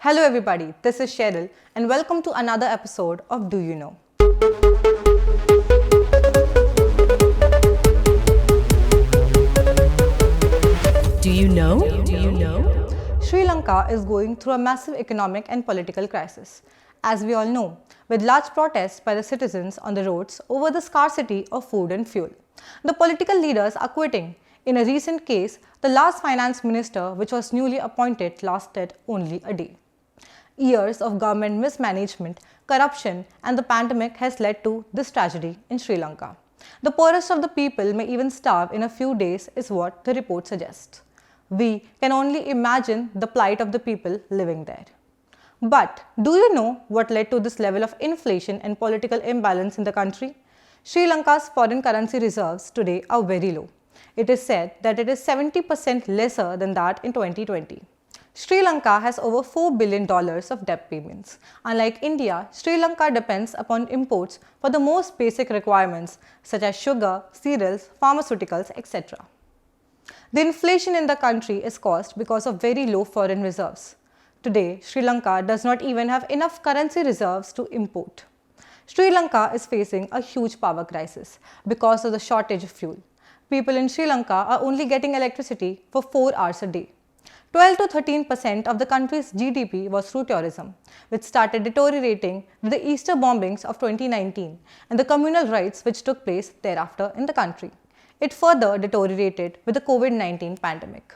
Hello everybody, this is Sheryl and welcome to another episode of Do You Know? Do you know? Do you know? Sri Lanka is going through a massive economic and political crisis, as we all know, with large protests by the citizens on the roads over the scarcity of food and fuel. The political leaders are quitting. In a recent case, the last finance minister, which was newly appointed, lasted only a day. Years of government mismanagement, corruption, and the pandemic has led to this tragedy in Sri Lanka. The poorest of the people may even starve in a few days, is what the report suggests. We can only imagine the plight of the people living there. But do you know what led to this level of inflation and political imbalance in the country? Sri Lanka's foreign currency reserves today are very low. It is said that it is 70% lesser than that in 2020. Sri Lanka has over $4 billion of debt payments. Unlike India, Sri Lanka depends upon imports for the most basic requirements such as sugar, cereals, pharmaceuticals, etc. The inflation in the country is caused because of very low foreign reserves. Today, Sri Lanka does not even have enough currency reserves to import. Sri Lanka is facing a huge power crisis because of the shortage of fuel. People in Sri Lanka are only getting electricity for 4 hours a day. 12 to 13% of the country's GDP was through tourism, which started deteriorating with the Easter bombings of 2019 and the communal riots which took place thereafter in the country. It further deteriorated with the COVID-19 pandemic.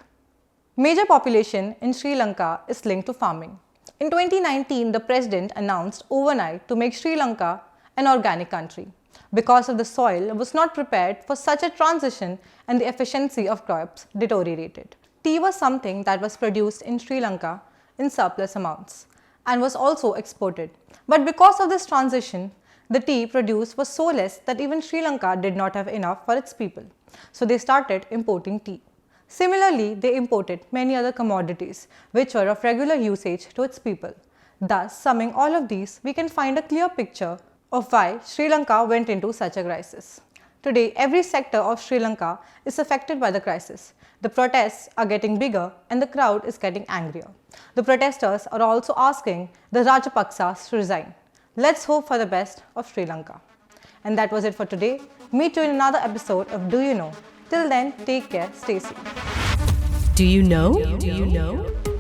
Major population in Sri Lanka is linked to farming. In 2019, the president announced overnight to make Sri Lanka an organic country because of the soil was not prepared for such a transition and the efficiency of crops deteriorated. Tea was something that was produced in Sri Lanka in surplus amounts and was also exported. But because of this transition, the tea produced was so less that even Sri Lanka did not have enough for its people. So they started importing tea. Similarly, they imported many other commodities which were of regular usage to its people. Thus, summing all of these, we can find a clear picture of why Sri Lanka went into such a crisis. Today, every sector of Sri Lanka is affected by the crisis. The protests are getting bigger and the crowd is getting angrier. The protesters are also asking the Rajapaksas to resign. Let's hope for the best of Sri Lanka. And that was it for today. Meet you in another episode of Do You Know? Till then, take care, stay safe. Do you know? Do you know?